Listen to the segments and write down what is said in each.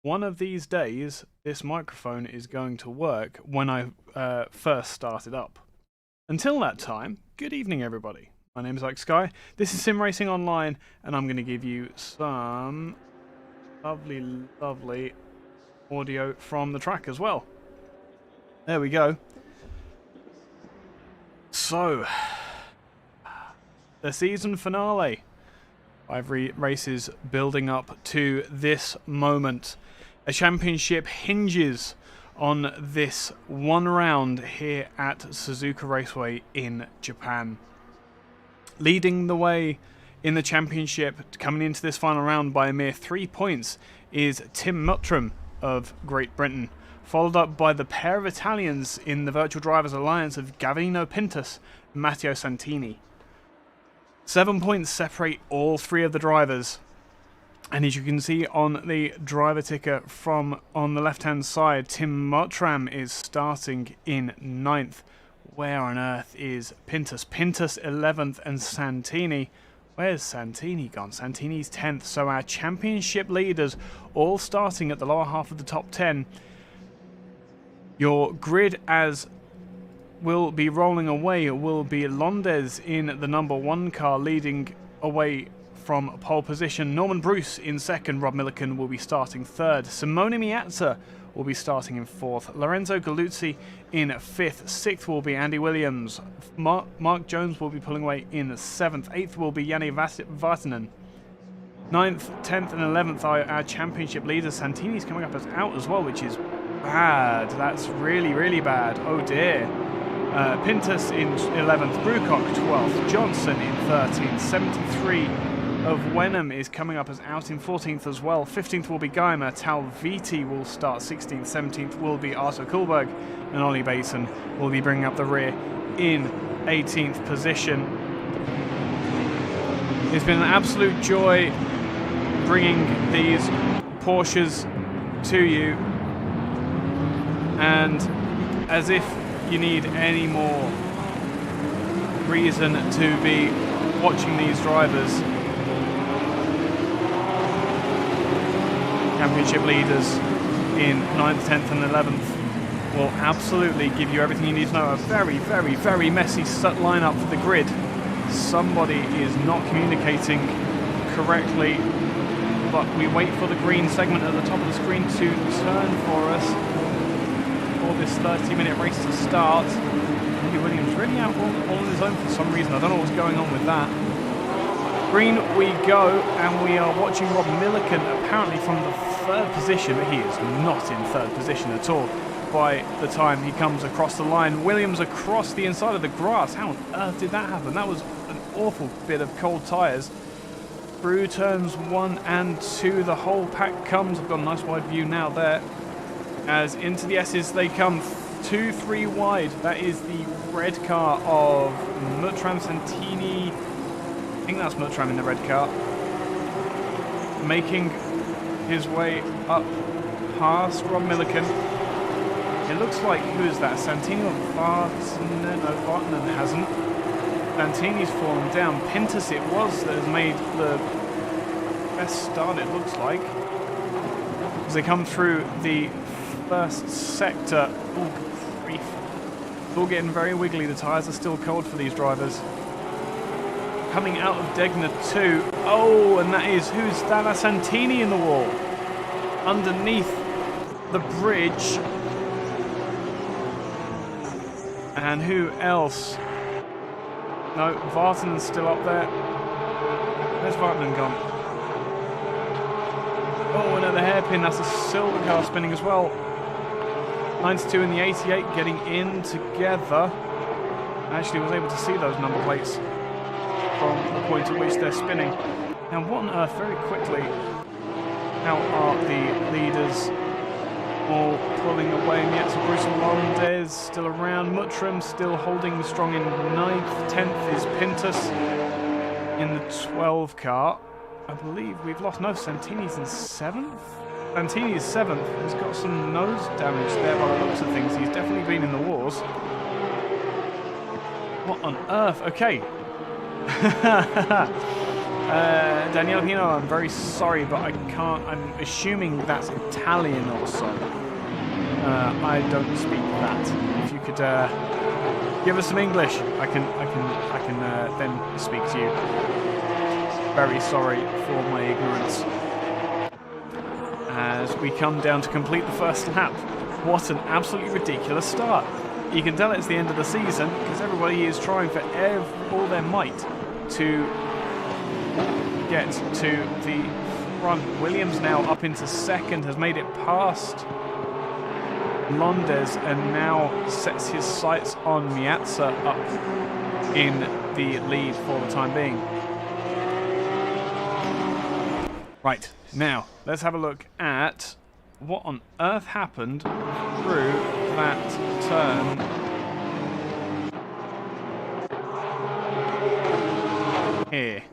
one of these days, this microphone is going to work when I first started up. Until that time, good evening, everybody. My name is Ike Sky. This is SimRacingOnline, and I'm going to give you some lovely, lovely audio from the track as well. There we go. So, the season finale. 5 races building up to this moment. A championship hinges on this one round here at Suzuka Raceway in Japan. Leading the way in the championship, coming into this final round by a mere 3 points, is Tim Muttram of Great Britain, followed up by the pair of Italians in the Virtual Drivers Alliance of Gavino Pintus and Matteo Santini. 7 points separate all 3 of the drivers, and as you can see on the driver ticker from on the left hand side, Tim Muttram is starting in 9th. Where on earth is Pintus? Pintus 11th, and Santini, where's Santini gone? Santini's 10th, so our championship leaders all starting at the lower half of the top 10. Your grid as will be rolling away will be Londes in the number 1 car leading away from pole position. Norman Bruce in 2nd. Rob Milliken will be starting 3rd. Simone Miazza will be starting in 4th. Lorenzo Galuzzi in 5th. 6th will be Andy Williams. Mark Jones will be pulling away in 7th. 8th will be Janne Vartinen. 9th, 10th and 11th are our championship leaders. Santini's coming up as out as well, which is bad. That's really, really bad. Oh dear. Pintus in 11th, Brucock 12th, Johnson in 13th, 73 of Wenham is coming up as out in 14th as well. 15th will be Geimer, Talviti will start 16th, 17th will be Arto Kullberg, and Ollie Basin will be bringing up the rear in 18th position. It's been an absolute joy bringing these Porsches to you, and as if you need any more reason to be watching these drivers. Championship leaders in 9th, 10th and 11th will absolutely give you everything you need to know. A very, very, very messy lineup for the grid. Somebody is not communicating correctly, but we wait for the green segment at the top of the screen to turn for us. This 30-minute race to start. Andy Williams really out all on his own for some reason. I don't know what's going on with that. Green we go, and we are watching Rob Milliken apparently from the 3rd position. He is not in 3rd position at all by the time he comes across the line. Williams across the inside of the grass. How on earth did that happen? That was an awful bit of cold tyres. Through turns 1 and 2, the whole pack comes. I've got a nice wide view now there. As into the S's they come 2-3 wide. That is the red car of Muttram Santini. I think that's Muttram in the red car. Making his way up past Rob Milliken. It looks like, who is that? Santini or Vartinen? No, Vartinen hasn't. Santini's fallen down. Pintus it was that has made the best start, it looks like. As they come through the first sector. Oh, grief. It's all getting very wiggly. The tyres are still cold for these drivers. Coming out of Degner 2. Oh, and that is, who's that? That's Santini in the wall. Underneath the bridge. And who else? No, Vartanen's still up there. Where's Vartanen gone? Oh, another hairpin. That's a silver car spinning as well. 92 and the 88 getting in together. I actually was able to see those number plates from the point at which they're spinning. Now, what on earth, very quickly, how are the leaders all pulling away? Miazza, Bruce and Londes still around. Muttram still holding strong in 9th. 10th is Pintus in the 12 car. I believe we've lost, no, Santini's in 7th? Santini is 7th. He's got some nose damage there by the looks of things. He's definitely been in the wars. What on earth? Okay. Daniele Pino, I'm very sorry, but I can't. I'm assuming that's Italian or so. I don't speak that. If you could give us some English, I can then speak to you. Very sorry for my ignorance. As we come down to complete the first lap, what an absolutely ridiculous start. You can tell it's the end of the season because everybody is trying for all their might to get to the front. Williams now up into second, has made it past Londes and now sets his sights on Miazza up in the lead for the time being. Right, now let's have a look at what on earth happened through that turn. Here.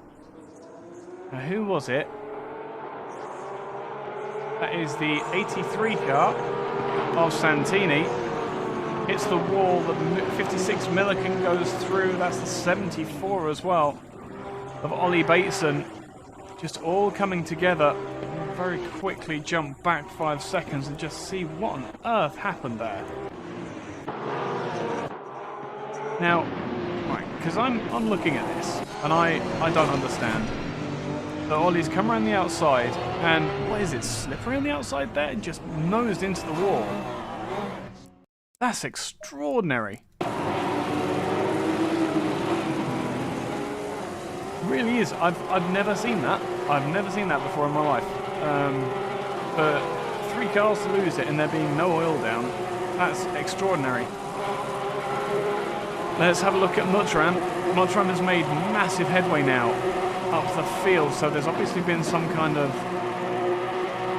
Now who was it? That is the 83 car of Santini. Hits the wall, the 56 Milliken goes through, that's the 74 as well of Ollie Bateson. Just all coming together. Very quickly jump back 5 seconds and just see what on earth happened there. Now, right, because I'm looking at this and I don't understand. So Ollie's come around the outside and what is it, slippery on the outside there and just nosed into the wall. That's extraordinary. It really is. I've never seen that. I've never seen that before in my life. For 3 cars to lose it and there being no oil down, that's extraordinary. Let's have a look at Mutram. Mutram has made massive headway now up the field, so there's obviously been some kind of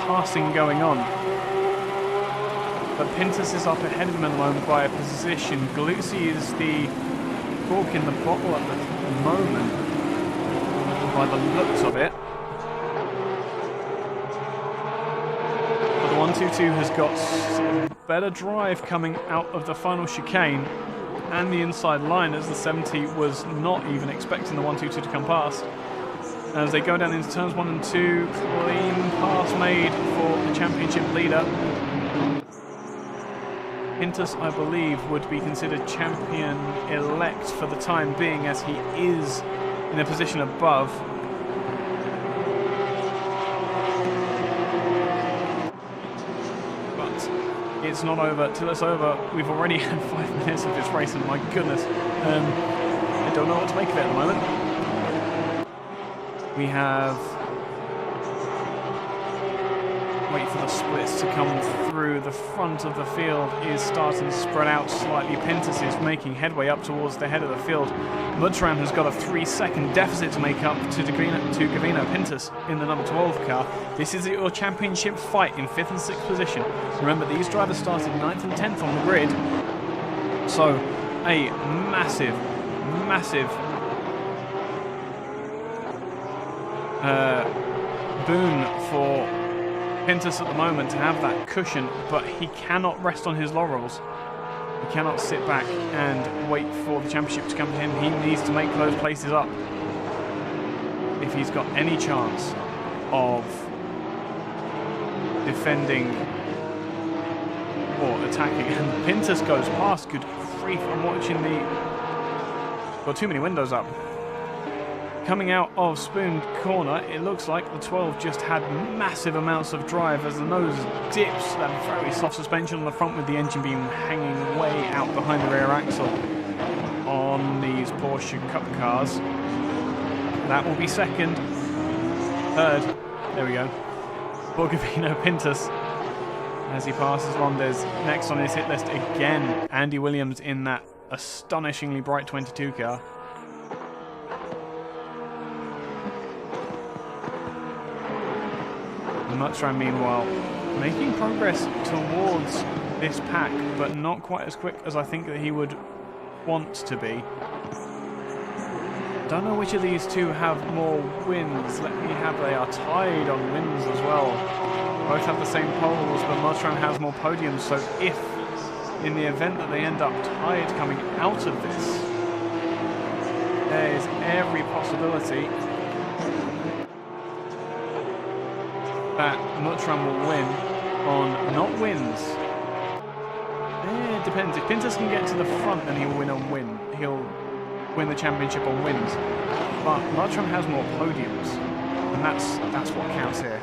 passing going on. But Pintus is up ahead of him at the moment by a position. Galuzzi is the cork in the bottle at the moment, by the looks of it. But the 122 has got better drive coming out of the final chicane and the inside line, as the 70 was not even expecting the 122 to come past. As they go down into turns 1 and 2, clean pass made for the championship leader. Pintus, I believe, would be considered champion-elect for the time being, as he is in a position above. But it's not over till it's over. We've already had 5 minutes of this race, and my goodness, I don't know what to make of it at the moment. We have... wait for the splits to come through. The front of the field is starting to spread out slightly. Pintus is making headway up towards the head of the field. Mudram has got a 3-second deficit to make up to Gavino Pintus in the number 12 car. This is your championship fight in 5th and 6th position. Remember, these drivers started 9th and 10th on the grid. So, a massive boon for Pintus at the moment to have that cushion, but he cannot rest on his laurels. He cannot sit back and wait for the championship to come to him. He needs to make those places up if he's got any chance of defending or attacking. And Pintus goes past. Good grief, I'm watching the... got too many windows up. Coming out of Spoon Corner, it looks like the 12 just had massive amounts of drive as the nose dips. That very soft suspension on the front with the engine beam hanging way out behind the rear axle on these Porsche Cup cars. That will be second. Third. There we go. Borgovino Pintus as he passes Londes. Next on his hit list again, Andy Williams in that astonishingly bright 22 car. Mutram, meanwhile, making progress towards this pack, but not quite as quick as I think that he would want to be. Don't know which of these two have more wins. Let me have, they are tied on wins as well. Both have the same poles, but Mutram has more podiums, so if, in the event that they end up tied coming out of this, there is every possibility that Mutram will win on not wins. It depends. If Pintus can get to the front, then he'll win on win. He'll win the championship on wins. But Mutram has more podiums, and that's what counts here.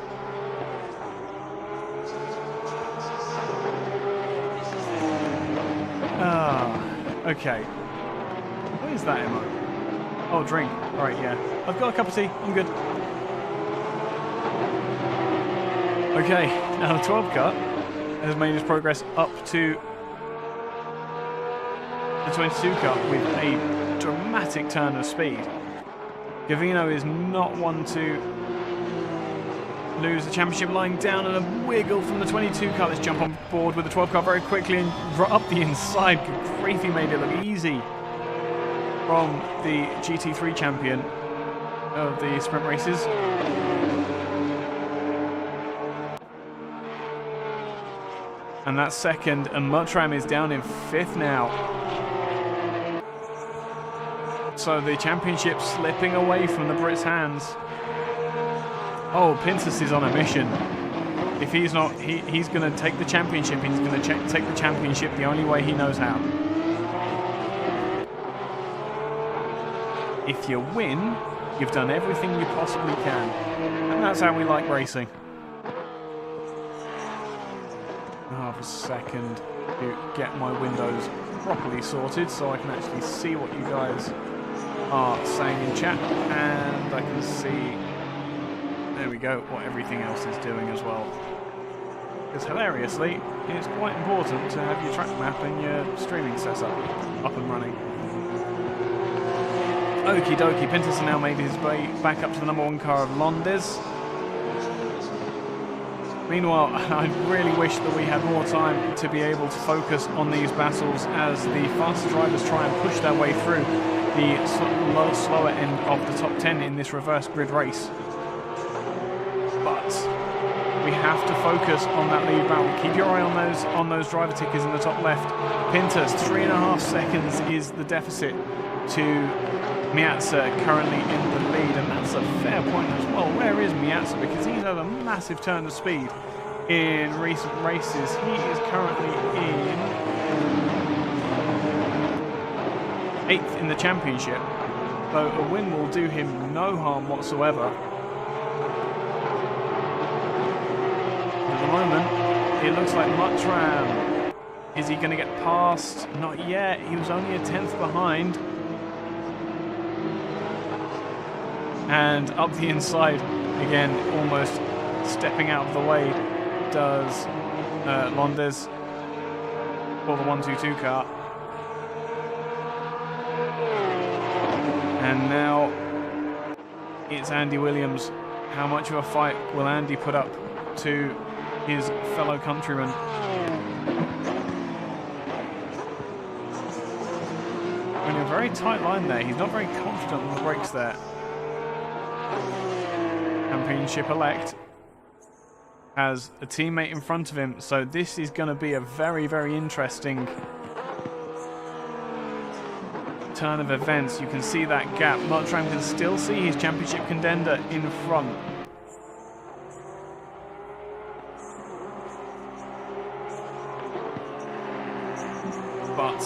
Okay. What is that, Emma? Oh, drink. Alright, yeah. I've got a cup of tea. I'm good. Okay, now the 12 cut has made his progress up to the 22 cut with a dramatic turn of speed. Gavino is not one to lose the championship, lying down, and a wiggle from the 22 car. Let's jump on board with the 12 car very quickly and up the inside. Good grief, he made it look easy from the GT3 champion of the sprint races. And that's second, and Mutram is down in fifth now. So the championship slipping away from the Brits' hands. Oh, Pintus is on a mission. If he's not, he's going to take the championship. He's going to take the championship the only way he knows how. If you win, you've done everything you possibly can. And that's how we like racing. Half a second to get my windows properly sorted so I can actually see what you guys are saying in chat. And I can see... There we go, what everything else is doing as well. Because hilariously, it's quite important to have your track map and your streaming setup up and running. Okie dokie, Pintus now made his way back up to the #1 car of Londes. Meanwhile, I really wish that we had more time to be able to focus on these battles as the faster drivers try and push their way through the slower end of the top 10 in this reverse grid race. But we have to focus on that lead battle. Keep your eye on those driver tickers in the top left. Pintus, 3.5 seconds is the deficit to Miazza, currently in the lead, and that's a fair point as well. Where is Miazza? Because he's had a massive turn of speed in recent races. He is currently in 8th in the championship, though a win will do him no harm whatsoever. At the moment, it looks like Mutram. Is he going to get past? Not yet. He was only a 10th behind. And up the inside, again, almost stepping out of the way, does Londes for the 1-2-2 car. And now it's Andy Williams. How much of a fight will Andy put up to his fellow countryman? In a very tight line there. He's not very confident on the brakes there. Championship elect has a teammate in front of him, so this is going to be a very, very interesting turn of events. You can see that gap. Mutram can still see his championship contender in front. But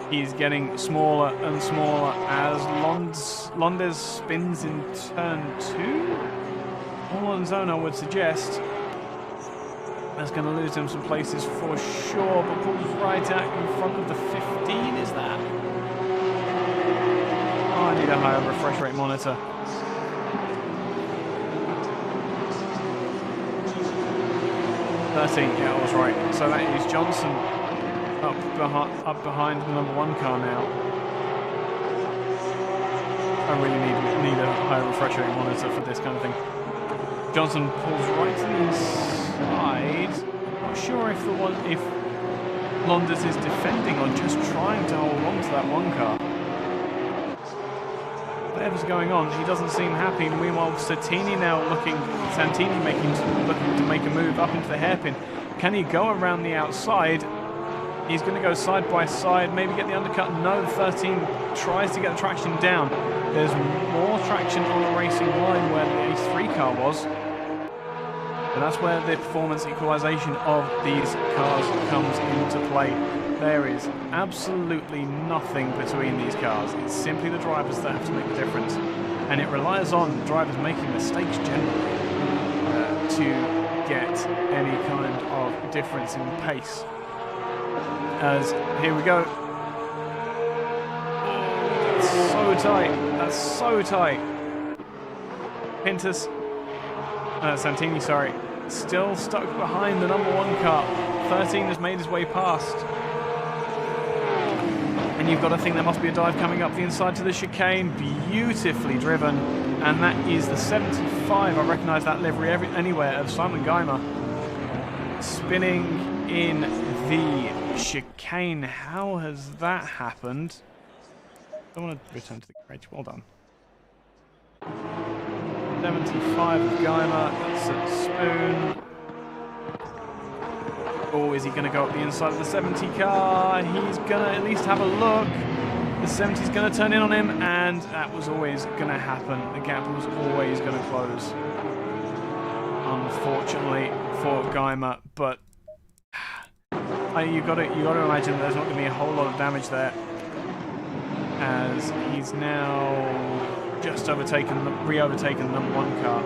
he's getting smaller and smaller as Londes spins in turn 2. All on zone, I would suggest. That's going to lose him some places for sure, but pulls right out in front of the 15, is that? Oh, I need a higher refresh rate monitor. Yeah, I was right. So that is Johnson up behind the #1 car now. I really need a higher refresh rate monitor for this kind of thing. Johnson pulls right to the inside. Not sure if Londes is defending or just trying to hold on to that 1 car. Whatever's going on, he doesn't seem happy. Meanwhile, Santini looking to make a move up into the hairpin. Can he go around the outside? He's going to go side by side, maybe get the undercut. No, the 13 tries to get the traction down. There's more traction on the racing line where the A3 car was. And that's where the performance equalization of these cars comes into play. There is absolutely nothing between these cars. It's simply the drivers that have to make the difference. And it relies on drivers making mistakes generally to get any kind of difference in pace. As here we go. That's so tight. That's so tight. Pintus, Santini, sorry, still stuck behind the number 1 car. 13 has made his way past. And you've got to think there must be a dive coming up the inside to the chicane. Beautifully driven. And that is the 75. I recognise that livery anywhere of Simon Geimer. Spinning in the chicane. How has that happened? I want to return to the garage. Well done. 75 of Geimer. That's a spoon. Oh, is he going to go up the inside of the 70 car? He's going to at least have a look. The 70 is going to turn in on him, and that was always going to happen. The gap was always going to close. Unfortunately for Geimer, but you've got to imagine there's not going to be a whole lot of damage there, as he's now just re-overtaken the number 1 car.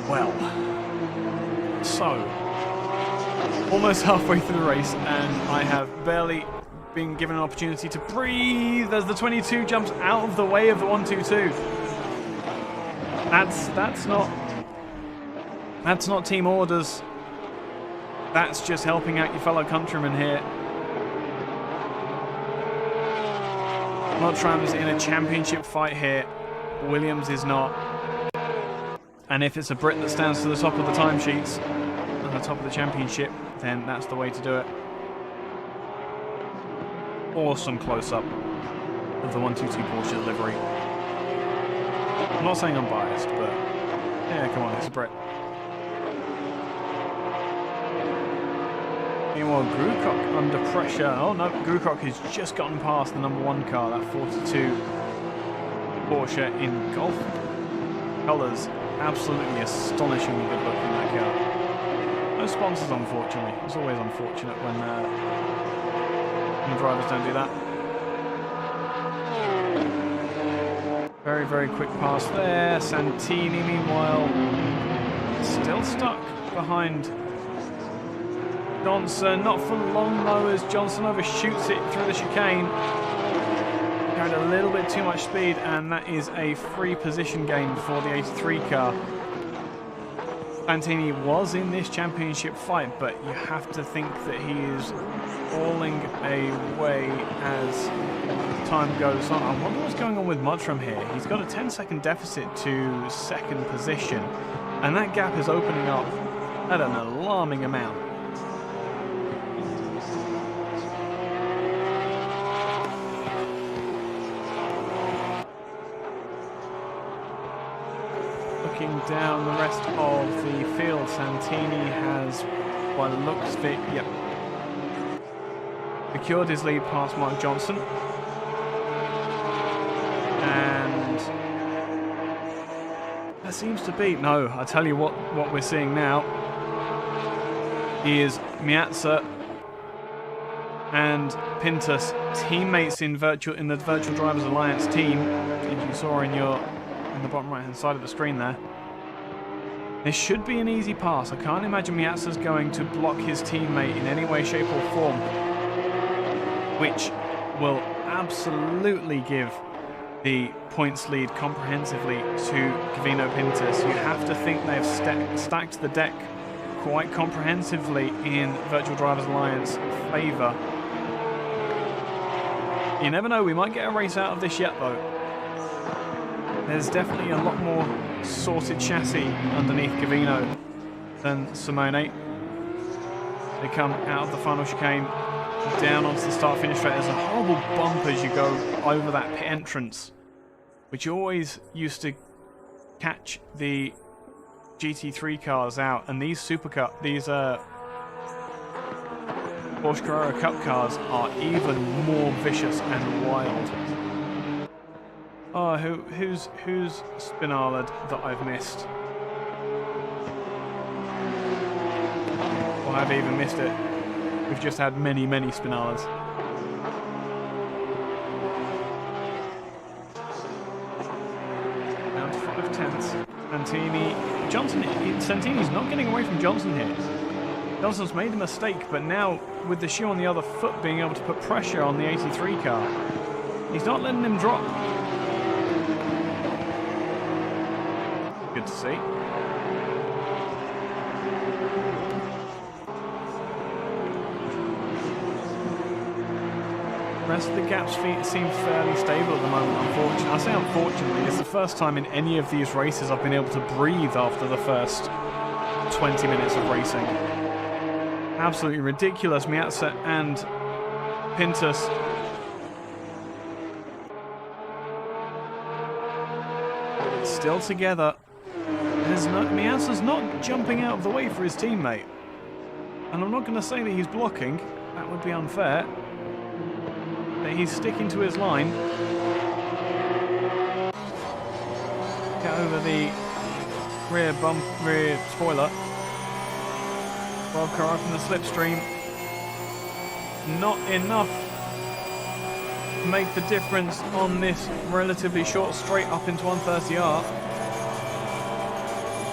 Well. So, almost halfway through the race, and I have barely been given an opportunity to breathe as the 22 jumps out of the way of the 122. That's not team orders. That's just helping out your fellow countrymen here. Mottram's in a championship fight here. Williams is not. And if it's a Brit that stands to the top of the timesheets, on the top of the championship, then that's the way to do it. Awesome close-up of the 122 Porsche livery. I'm not saying I'm biased, but yeah, come on, it's a Brit. Meanwhile, Grucock under pressure. Oh no, Grucock has just gotten past the number 1 car, that 42 Porsche in Golf colours. Absolutely astonishingly good looking, that car. No sponsors, unfortunately. It's always unfortunate when drivers don't do that. Very, very quick pass there. Santini, meanwhile, still stuck behind Johnson. Not for long, though, as Johnson overshoots it through the chicane. Carried a little bit too much speed, and that is a free position gain for the 83 car. Santini was in this championship fight, but you have to think that he is falling away as time goes on. I wonder what's going on with Mottram here. He's got a 10-second deficit to second position, and that gap is opening up at an alarming amount. Looking down the rest of the field, Santini has, by the looks of it, secured his lead past Mark Johnson. And that seems to be, no, I tell you what we're seeing now is Miazza and Pintus, teammates in the Virtual Drivers Alliance team, as you saw in the bottom right hand side of the screen there. This should be an easy pass. I can't imagine Miazza's going to block his teammate in any way, shape or form, which will absolutely give the points lead comprehensively to Gavino Pintus. You have to think they've stacked the deck quite comprehensively in Virtual Drivers Alliance favour. You never know, we might get a race out of this yet though. There's definitely a lot more sorted chassis underneath Gavino than Simone. They come out of the final chicane, down onto the start-finish straight. There's a horrible bump as you go over that pit entrance, which always used to catch the GT3 cars out, and these Porsche Carrera Cup cars are even more vicious and wild. Oh, who's spinaled that I've missed? Or I've even missed it. We've just had many spinalers. Down to 5/10. Santini's not getting away from Johnson here. Johnson's made a mistake, but now with the shoe on the other foot being able to put pressure on the 83 car, he's not letting him drop. Good to see. The rest of the gaps seem fairly stable at the moment, unfortunately. I say unfortunately, it's the first time in any of these races I've been able to breathe after the first 20 minutes of racing. Absolutely ridiculous. Miazza and Pintus still together. Miazza's not jumping out of the way for his teammate. And I'm not going to say that he's blocking. That would be unfair. But he's sticking to his line. Get over the rear spoiler. 12 car up in the slipstream. Not enough to make the difference on this relatively short straight up into 130R.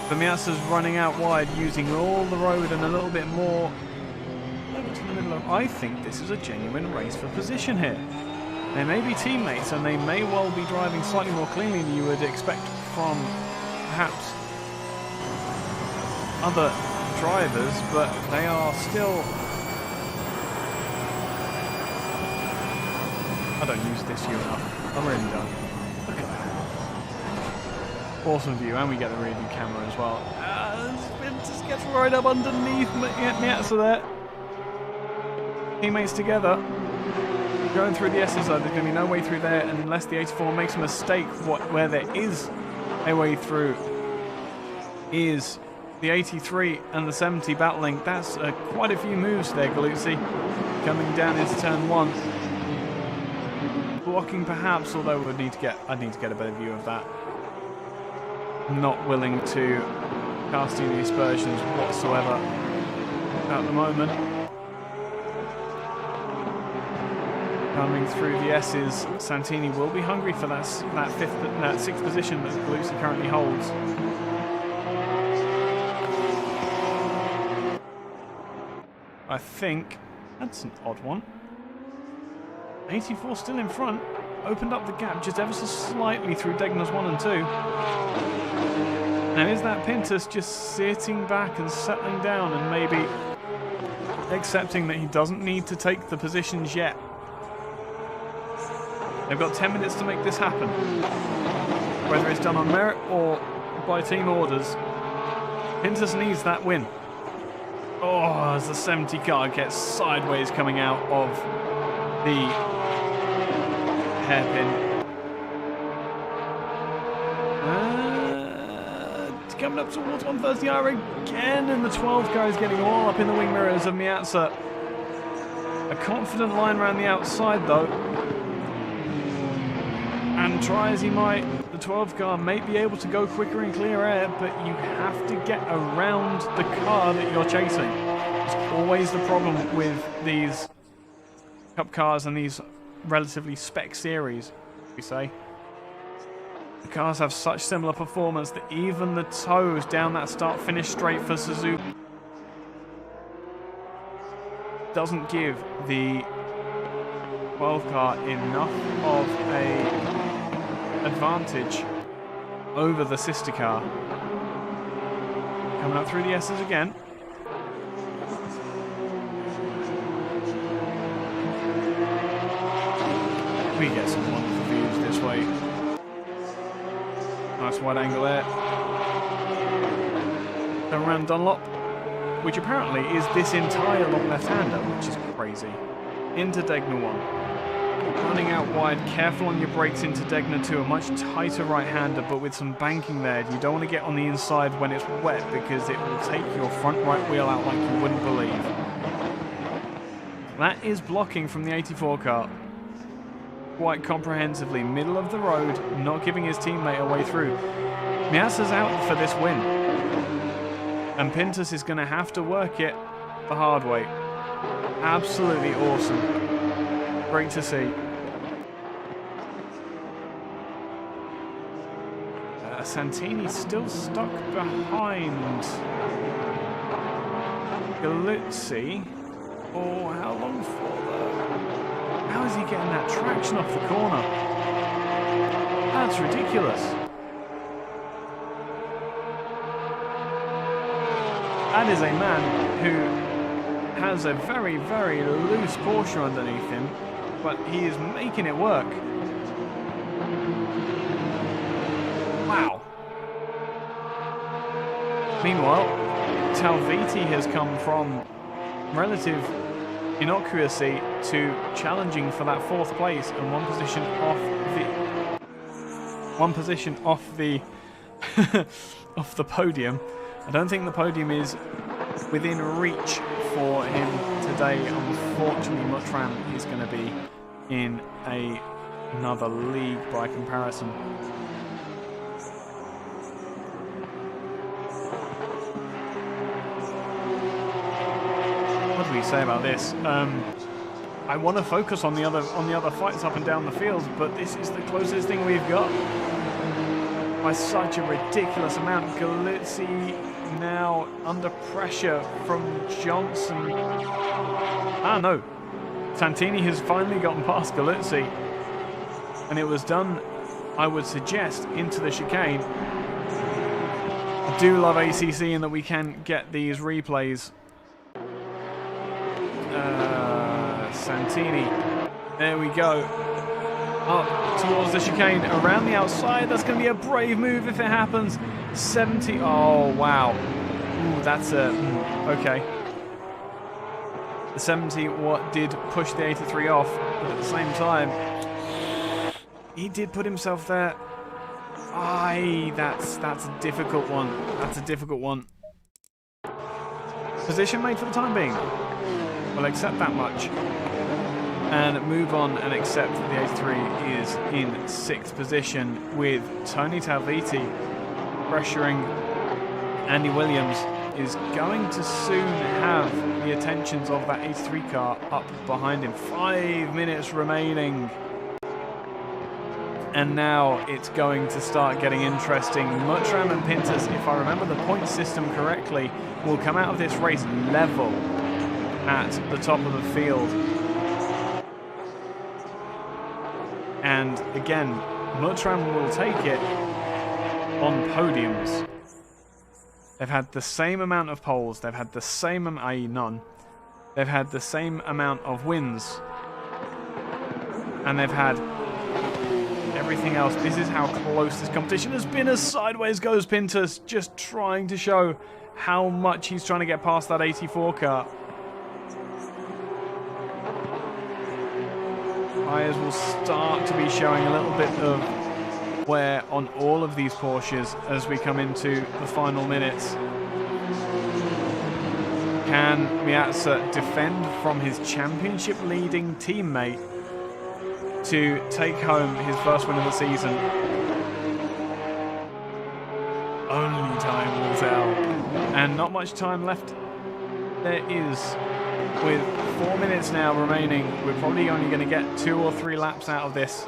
But Miazza's running out wide, using all the road and a little bit more over to the middle of. I think this is a genuine race for position here. They may be teammates and they may well be driving slightly more cleanly than you would expect from perhaps other drivers, but they are still. I don't use this view enough. I'm really done. Look at that. Awesome view, and we get the rear view camera as well. Just gets right up underneath Miazza there. Teammates together. Going through the S's though, there's going to be no way through there unless the 84 makes a mistake. Where there is a way through is the 83 and the 70 battling. That's quite a few moves there, Galuzzi. Coming down into turn 1. Blocking perhaps, although I'd need to get a better view of that. Not willing to cast any aspersions whatsoever at the moment. Coming through the S's, Santini will be hungry for that sixth position that Galuzzi currently holds. I think that's an odd one. 84 still in front, opened up the gap just ever so slightly through Degner's 1 and 2. Now is that Pintus just sitting back and settling down and maybe accepting that he doesn't need to take the positions yet? They've got 10 minutes to make this happen. Whether it's done on merit or by team orders, Pintus needs that win. Oh, as the 70 car gets sideways coming out of the hairpin. Coming up towards 130R again, and the 12 car is getting all up in the wing mirrors of Miazza. A confident line around the outside though. And try as he might, the 12 car may be able to go quicker in clear air, but you have to get around the car that you're chasing. It's always the problem with these Cup cars and these relatively spec series, we say. The cars have such similar performance that even the toes down that start-finish straight for Suzuka doesn't give the 12 car enough of a advantage over the sister car. Coming up through the S's again. We get some wonderful views this way. Nice wide angle there. Then around Dunlop, which apparently is this entire long left-hander, which is crazy. Into Degner 1. Running out wide, careful on your brakes into Degner 2, a much tighter right-hander, but with some banking there. You don't want to get on the inside when it's wet because it will take your front right wheel out like you wouldn't believe. That is blocking from the 84 car. quite comprehensively. Middle of the road, not giving his teammate a way through. Miasa's out for this win. And Pintus is going to have to work it the hard way. Absolutely awesome. Great to see. Santini still stuck behind Galuzzi. Oh, how long for though? How is he getting that traction off the corner? That's ridiculous. That is a man who has a very, very loose Porsche underneath him, but he is making it work. Wow. Meanwhile, Talviti has come from relative innocuously to challenging for that 4th place and one position off the off the podium. I don't think the podium is within reach for him today. Unfortunately, Mutram is going to be in another league by comparison. What do we say about this? I want to focus on the other fights up and down the field, but this is the closest thing we've got by such a ridiculous amount. Galuzzi now under pressure from Johnson. Ah no, Santini has finally gotten past Galuzzi, and it was done, I would suggest, into the chicane. I do love ACC in that we can get these replays. Santini, there we go, up towards the chicane, around the outside. That's going to be a brave move if it happens. 70, oh wow. Ooh, that's a, okay. The 70 what did push the 83 off, but at the same time, he did put himself there. Aye, that's a difficult one. That's a difficult one. Position made for the time being. We'll accept that much and move on and accept that the 83 is in 6th position, with Tony Talviti pressuring Andy Williams. Is going to soon have the attentions of that 83 car up behind him. 5 minutes remaining. And now it's going to start getting interesting. Mutram and Pintus, if I remember the point system correctly, will come out of this race level at the top of the field. And again, Mutram will take it on podiums. They've had the same amount of poles, they've had the same, i.e. none, they've had the same amount of wins, and they've had everything else. This is how close this competition has been. As sideways goes Pintus, just trying to show how much he's trying to get past that 84 car. Tyres will start to be showing a little bit of wear on all of these Porsches as we come into the final minutes. Can Miazza defend from his championship leading teammate to take home his first win of the season? Only time will tell. And not much time left there is. With 4 minutes now remaining, we're probably only going to get 2 or 3 laps out of this.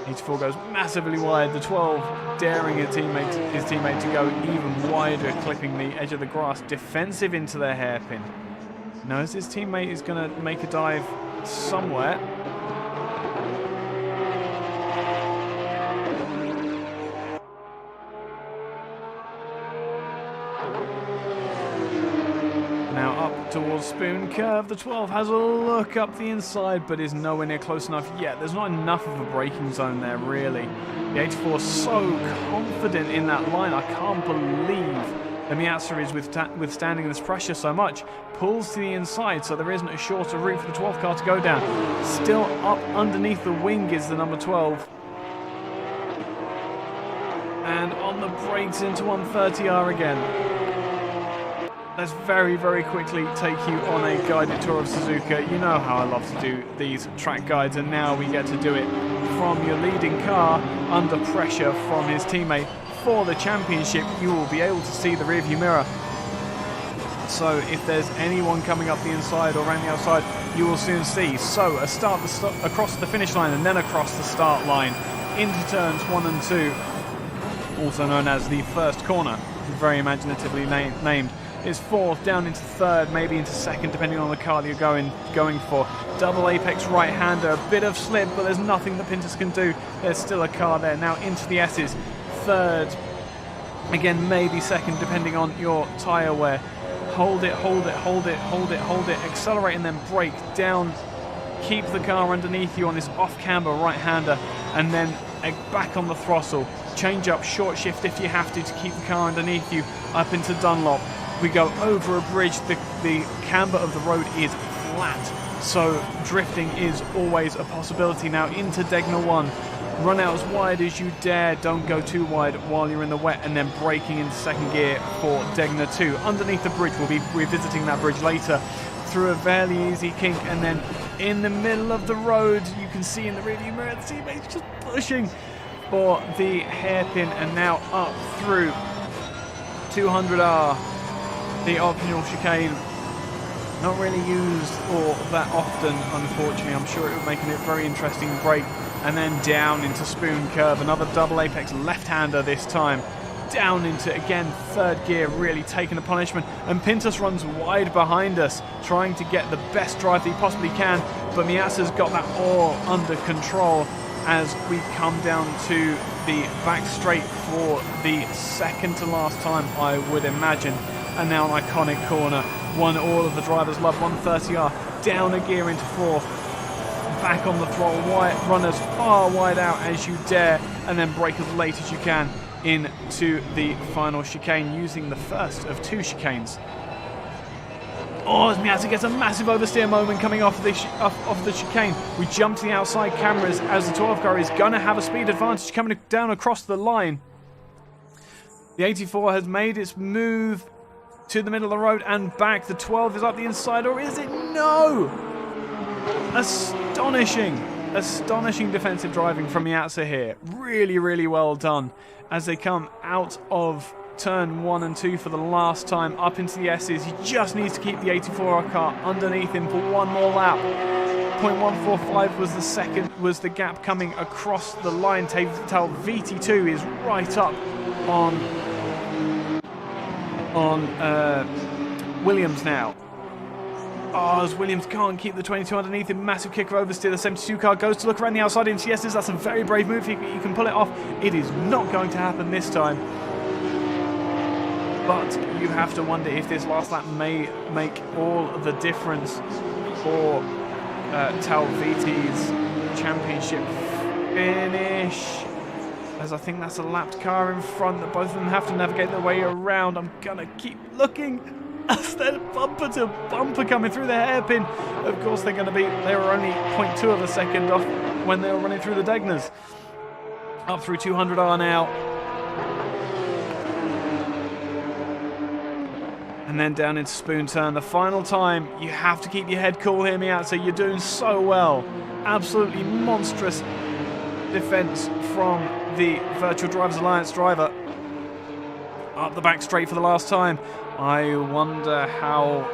84 goes massively wide, the 12 daring his teammate to go even wider, clipping the edge of the grass, defensive into their hairpin. Knows his teammate is going to make a dive somewhere. Now up towards Spoon Curve, the 12 has a look up the inside, but is nowhere near close enough yet. There's not enough of a braking zone there, really. The 84 is so confident in that line. I can't believe the Miazza is withstanding this pressure so much. Pulls to the inside, so there isn't a shorter route for the 12 car to go down. Still up underneath the wing is the number 12. And on the brakes into 130R again. let's very, very quickly take you on a guided tour of Suzuka. You know how I love to do these track guides, and now we get to do it from your leading car under pressure from his teammate. For the championship, you will be able to see the rearview mirror. So if there's anyone coming up the inside or around the outside, you will soon see. So a start across the finish line and then across the start line into turns 1 and 2, also known as the first corner, very imaginatively named, is fourth, down into third, maybe into second, depending on the car that you're going for. Double apex right-hander, a bit of slip, but there's nothing that Pintus can do. There's still a car there. Now into the S's, third, again maybe second, depending on your tyre wear. Hold it, hold it, hold it, hold it, hold it, accelerate and then brake down. Keep the car underneath you on this off-camber right-hander, and then back on the throttle. Change up, short shift if you have to keep the car underneath you, up into Dunlop. We go over a bridge, the camber of the road is flat, so drifting is always a possibility. Now into Degner 1. Run out as wide as you dare, don't go too wide while you're in the wet, and then braking into second gear for Degner 2. Underneath the bridge, we'll be revisiting that bridge later, through a fairly easy kink, and then in the middle of the road, you can see in the rearview mirror the teammates just pushing for the hairpin, and now up through 200R, the optional chicane. Not really used all that often, unfortunately. I'm sure it would make it very interesting break. And then down into Spoon Curve, another double apex left-hander this time. Down into, again, third gear, really taking the punishment. And Pintus runs wide behind us, trying to get the best drive that he possibly can. But Miazza's got that all under control as we come down to the back straight for the second to last time, I would imagine. And now an iconic corner, one all of the drivers love, 130R, down a gear into fourth. Back on the throttle, run as far wide out as you dare, and then brake as late as you can into the final chicane, using the first of 2 chicanes. Oh, as Miazza gets a massive oversteer moment coming off the chicane. We jump to the outside cameras as the 12 car is going to have a speed advantage coming down across the line. The 84 has made its move to the middle of the road and back. The 12 is up the inside, or is it? No! Astonishing defensive driving from Miazza here. Really, really well done as they come out of turn 1 and 2 for the last time up into the S's. He just needs to keep the 84R car underneath him for one more lap. 0.145 was the gap coming across the line. Tal VT2 is right up on Williams now. Oh, as Williams can't keep the 22 underneath him. Massive kick of oversteer. The 72 car goes to look around the outside into S's. That's a very brave move. He can pull it off. It is not going to happen this time. But you have to wonder if this last lap may make all the difference for Tal VT's championship finish. As I think that's a lapped car in front that both of them have to navigate their way around. I'm going to keep looking. As they're bumper to bumper coming through the hairpin. Of course they were only 0.2 of a second off when they were running through the Degners. Up through 200R now. And then down into Spoon Turn. The final time, you have to keep your head cool here, Miazza. You're doing so well. Absolutely monstrous defense from the Virtual Drivers Alliance driver. Up the back straight for the last time. I wonder how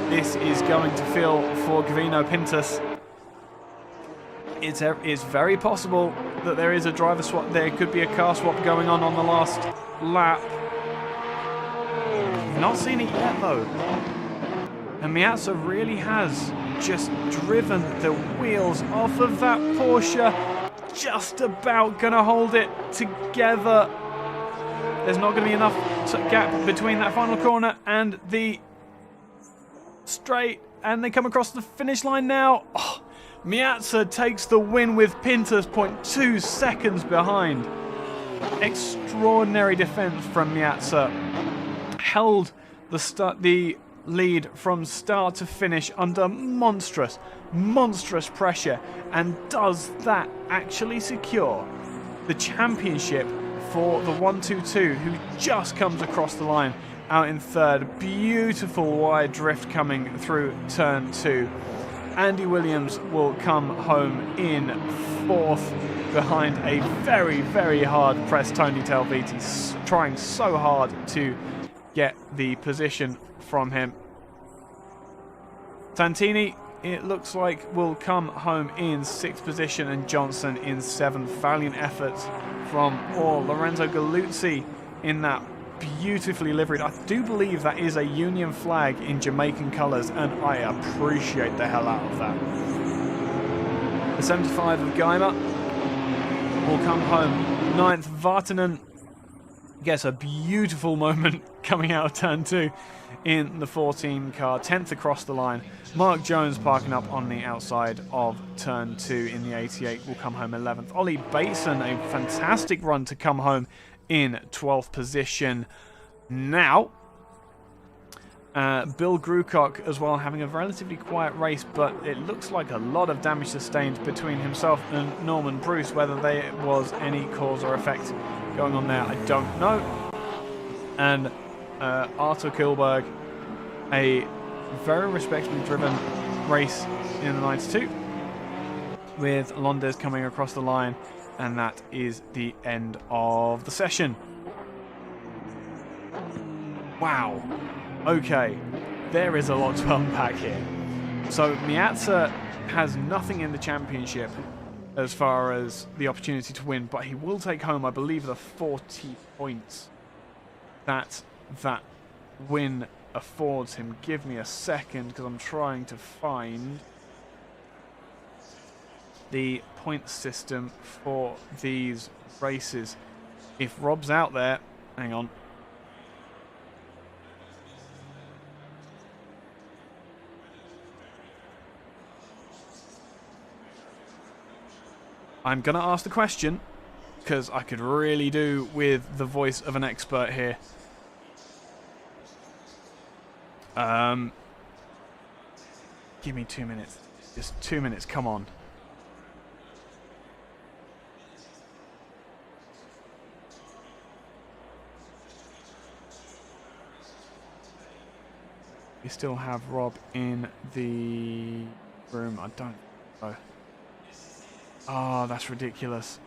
this is going to feel for Gavino Pintus. It's very possible that there is a driver swap. There could be a car swap going on the last lap. Not seen it yet though. And Miazza really has just driven the wheels off of that Porsche. Just about gonna hold it together. There's not going to be enough gap between that final corner and the straight. And they come across the finish line now. Oh, Miazza takes the win with Pintus 0.2 seconds behind. Extraordinary defense from Miazza. Held the lead from start to finish under monstrous pressure. And does that actually secure the championship for the 122, who just comes across the line out in third. Beautiful wide drift coming through turn 2. Andy Williams will come home in fourth behind a very, very hard pressed Tony Telviti, trying so hard to get the position from him. Santini, it looks like, will come home in 6th position, and Johnson in 7th. Valiant efforts from all. Lorenzo Galuzzi in that beautifully liveried. I do believe that is a Union flag in Jamaican colours, and I appreciate the hell out of that. The 75 of Geimer will come home 9th. Vartanen gets a beautiful moment coming out of turn 2 in the 14 car, 10th across the line. Mark Jones parking up on the outside of turn 2 in the 88 will come home 11th. Ollie Bateson, a fantastic run to come home in 12th position. Now, Bill Grucock as well, having a relatively quiet race, but it looks like a lot of damage sustained between himself and Norman Bruce. Whether there was any cause or effect going on there, I don't know. And Artur Kilberg, a very respectably driven race in the 92, with Londes coming across the line, and that is the end of the session. Wow. Okay, there is a lot to unpack here. So Miazza has nothing in the championship as far as the opportunity to win, but he will take home, I believe, the 40 points that win affords him. Give me a second, because I'm trying to find the point system for these races. If Rob's out there, hang on. I'm going to ask the question, because I could really do with the voice of an expert here. Give me 2 minutes. Just 2 minutes, come on. We still have Rob in the room. I don't know. Oh, that's ridiculous.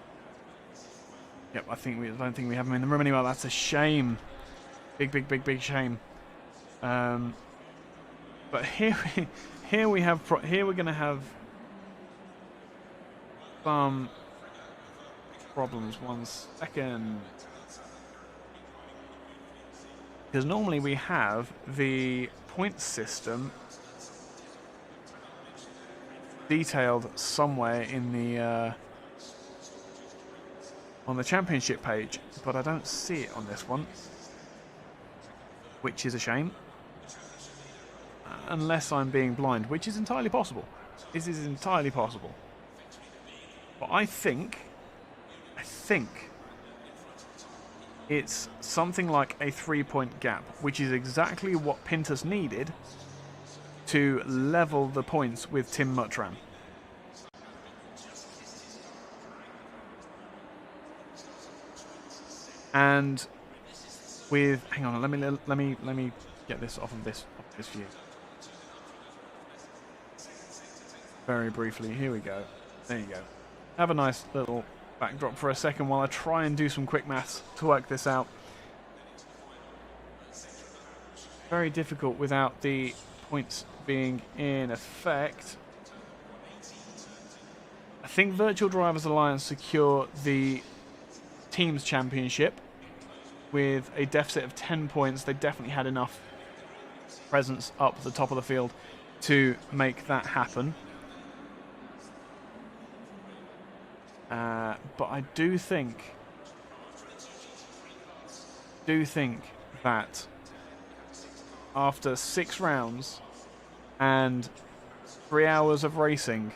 Yep, I don't think we have him in the room anymore. That's a shame. Big shame. But here we're gonna have some problems. 1 second. Because normally we have the point system detailed somewhere in the on the championship page, but I don't see it on this one, which is a shame. Unless I'm being blind, which is entirely possible. This is entirely possible. But I think it's something like a 3-point gap, which is exactly what Pintus needed to level the points with Tim Muttram. And with, hang on, let me get this off of this view. Very briefly, here we go. There you go. Have a nice little backdrop for a second while I try and do some quick maths to work this out. Very difficult without the points being in effect. I think Virtual Drivers Alliance secure the Teams Championship with a deficit of 10 points. They definitely had enough presence up at the top of the field to make that happen. But I do think that after 6 rounds and 3 hours of racing,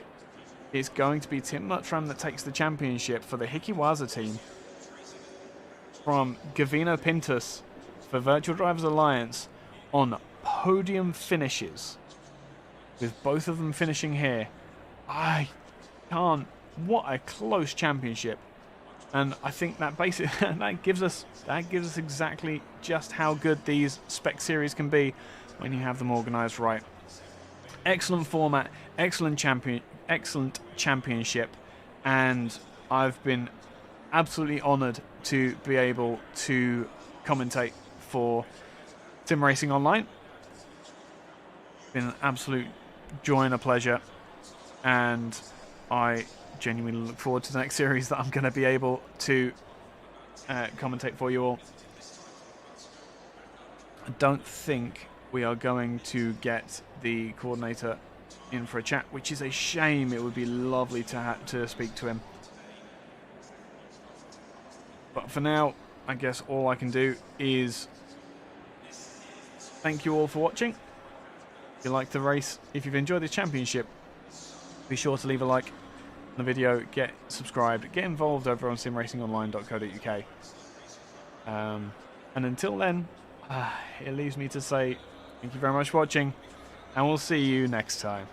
it's going to be Tim Muttram that takes the championship for the Hikiwaza team from Gavino Pintus for Virtual Drivers Alliance on podium finishes, with both of them finishing here. I can't. What a close championship. And I think that that gives us exactly just how good these spec series can be when you have them organised right. Excellent format, excellent championship, and I've been absolutely honoured to be able to commentate for Sim Racing Online. Been an absolute joy and a pleasure, and I genuinely look forward to the next series that I'm going to be able to commentate for you all. I don't think we are going to get the coordinator in for a chat, which is a shame. It would be lovely to speak to him. But for now, I guess all I can do is thank you all for watching. If you liked the race, if you've enjoyed this championship, be sure to leave a like on the video, get subscribed, get involved over on simracingonline.co.uk. And until then, it leaves me to say thank you very much for watching, and we'll see you next time.